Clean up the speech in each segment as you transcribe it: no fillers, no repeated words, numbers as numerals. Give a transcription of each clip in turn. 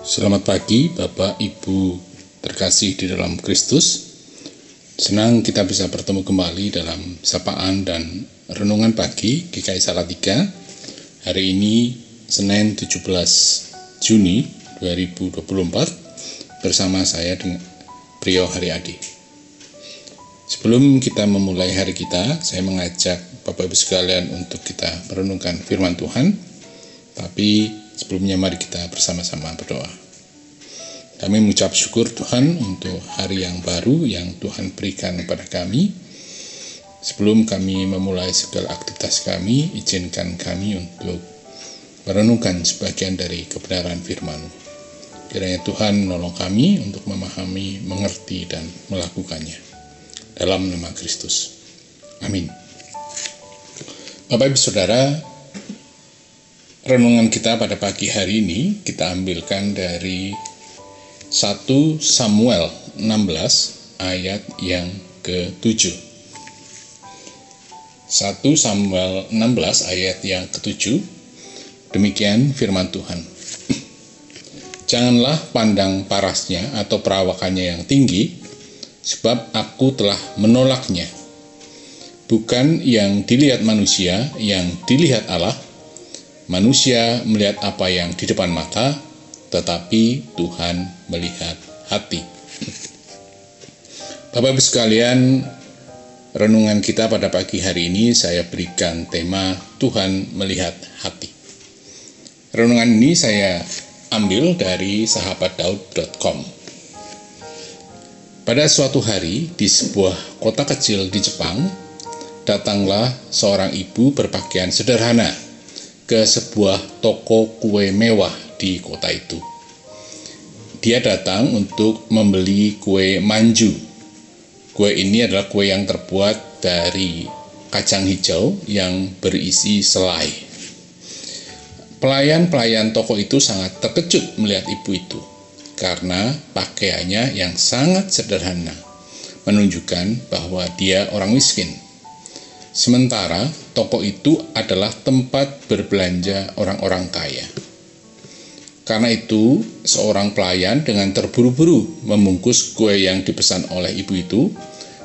Selamat pagi Bapak Ibu terkasih di dalam Kristus. Senang kita bisa bertemu kembali dalam sapaan dan renungan pagi GKI Salatiga. Hari ini Senin 17 Juni 2024 bersama saya dengan Priyo Haryadi. Sebelum kita memulai hari kita, saya mengajak Bapak Ibu sekalian untuk kita merenungkan firman Tuhan. Tapi sebelumnya mari kita bersama-sama berdoa. Kami mengucap syukur Tuhan untuk hari yang baru yang Tuhan berikan kepada kami. Sebelum kami memulai segala aktivitas kami, izinkan kami untuk merenungkan sebagian dari kebenaran firman-Mu. Kiranya Tuhan menolong kami untuk memahami, mengerti, dan melakukannya. Dalam nama Kristus. Amin. Bapak Ibu Saudara, renungan kita pada pagi hari ini kita ambilkan dari 1 Samuel 16 ayat yang ke-7. 1 Samuel 16 ayat yang ke-7. Demikian firman Tuhan. Janganlah pandang parasnya atau perawakannya yang tinggi, sebab aku telah menolaknya. Bukan yang dilihat manusia, yang dilihat Allah. Manusia melihat apa yang di depan mata, tetapi Tuhan melihat hati. Bapak Ibu sekalian, renungan kita pada pagi hari ini saya berikan tema Tuhan melihat hati. Renungan ini saya ambil dari sahabatdaud.com. Pada suatu hari di sebuah kota kecil di Jepang, datanglah seorang ibu berpakaian sederhana ke sebuah toko kue mewah di kota itu. Dia datang untuk membeli kue manju. Kue ini adalah kue yang terbuat dari kacang hijau yang berisi selai. Pelayan-pelayan toko itu sangat terkejut melihat ibu itu, karena pakaiannya yang sangat sederhana, menunjukkan bahwa dia orang miskin. Sementara toko itu adalah tempat berbelanja orang-orang kaya. Karena itu, seorang pelayan dengan terburu-buru membungkus kue yang dipesan oleh ibu itu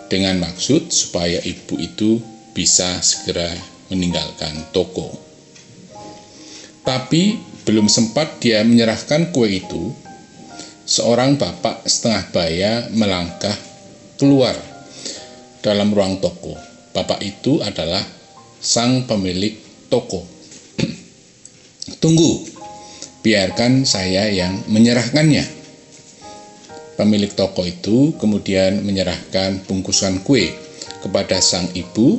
dengan maksud supaya ibu itu bisa segera meninggalkan toko. Tapi belum sempat dia menyerahkan kue itu, seorang bapak setengah baya melangkah keluar dalam ruang toko. Bapak itu adalah sang pemilik toko. Tunggu, biarkan saya yang menyerahkannya. Pemilik toko itu kemudian menyerahkan bungkusan kue kepada sang ibu,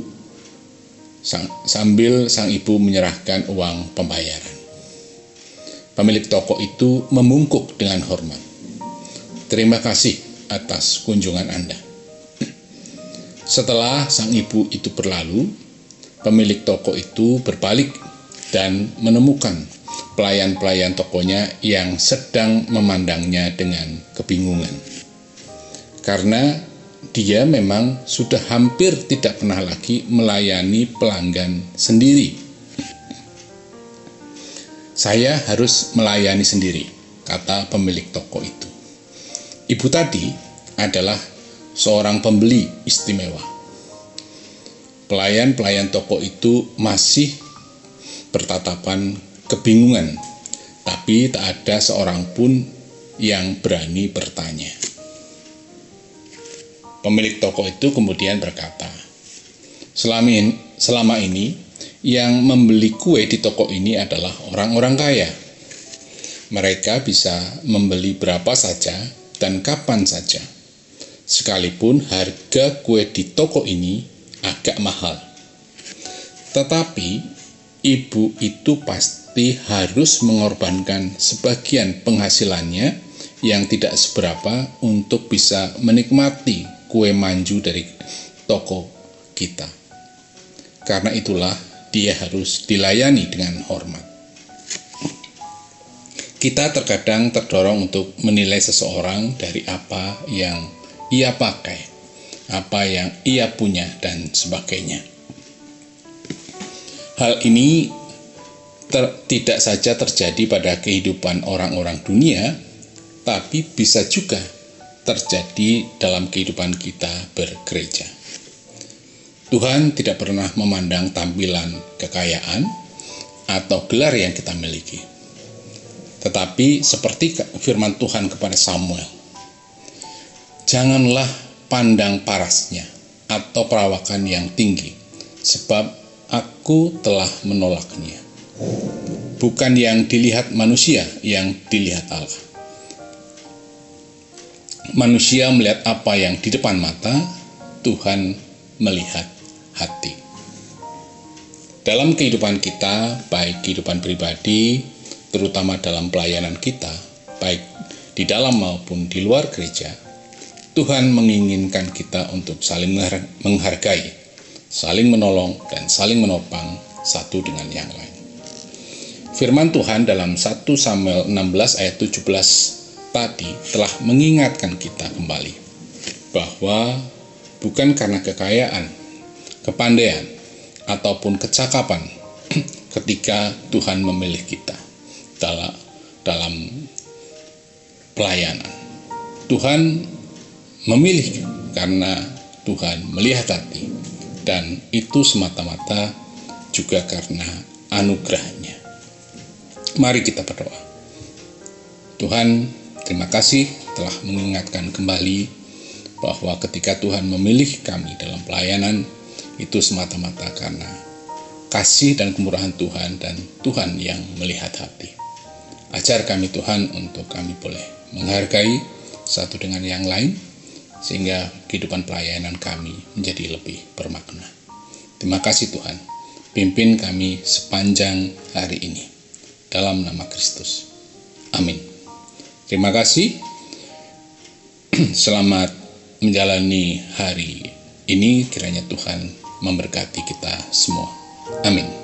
sambil sang ibu menyerahkan uang pembayaran. Pemilik toko itu membungkuk dengan hormat. Terima kasih atas kunjungan Anda. Setelah sang ibu itu berlalu, pemilik toko itu berbalik dan menemukan pelayan-pelayan tokonya yang sedang memandangnya dengan kebingungan. Karena dia memang sudah hampir tidak pernah lagi melayani pelanggan sendiri. Saya harus melayani sendiri, kata pemilik toko itu. Ibu tadi adalah seorang pembeli istimewa. Pelayan-pelayan toko itu masih bertatapan kebingungan, tapi tak ada seorang pun yang berani bertanya. Pemilik toko itu kemudian berkata, selama ini yang membeli kue di toko ini adalah orang-orang kaya. Mereka bisa membeli berapa saja dan kapan saja. Sekalipun harga kue di toko ini agak mahal. Tetapi ibu itu pasti harus mengorbankan sebagian penghasilannya yang tidak seberapa untuk bisa menikmati kue manju dari toko kita. Karena itulah dia harus dilayani dengan hormat. Kita terkadang terdorong untuk menilai seseorang dari apa yang ia pakai, apa yang ia punya, dan sebagainya. Hal ini tidak saja terjadi pada kehidupan orang-orang dunia, tapi bisa juga terjadi dalam kehidupan kita bergereja. Tuhan tidak pernah memandang tampilan, kekayaan, atau gelar yang kita miliki. Tetapi seperti firman Tuhan kepada Samuel, janganlah pandang parasnya atau perawakan yang tinggi, sebab aku telah menolaknya. Bukan yang dilihat manusia, yang dilihat Allah. Manusia melihat apa yang di depan mata, Tuhan melihat hati. Dalam kehidupan kita, baik kehidupan pribadi, terutama dalam pelayanan kita, baik di dalam maupun di luar gereja, Tuhan menginginkan kita untuk saling menghargai, saling menolong, dan saling menopang satu dengan yang lain. Firman Tuhan dalam 1 Samuel 16 ayat 17 tadi telah mengingatkan kita kembali bahwa bukan karena kekayaan, kepandaian, ataupun kecakapan ketika Tuhan memilih kita dalam pelayanan. Tuhan memilih karena Tuhan melihat hati, dan itu semata-mata juga karena anugerah-Nya. Mari kita berdoa. Tuhan, terima kasih telah mengingatkan kembali bahwa ketika Tuhan memilih kami dalam pelayanan, itu semata-mata karena kasih dan kemurahan Tuhan, dan Tuhan yang melihat hati. Ajar kami Tuhan untuk kami boleh menghargai satu dengan yang lain, sehingga kehidupan pelayanan kami menjadi lebih bermakna. Terima kasih Tuhan, pimpin kami sepanjang hari ini, dalam nama Kristus. Amin. Terima kasih. Selamat menjalani hari ini. Kiranya Tuhan memberkati kita semua. Amin.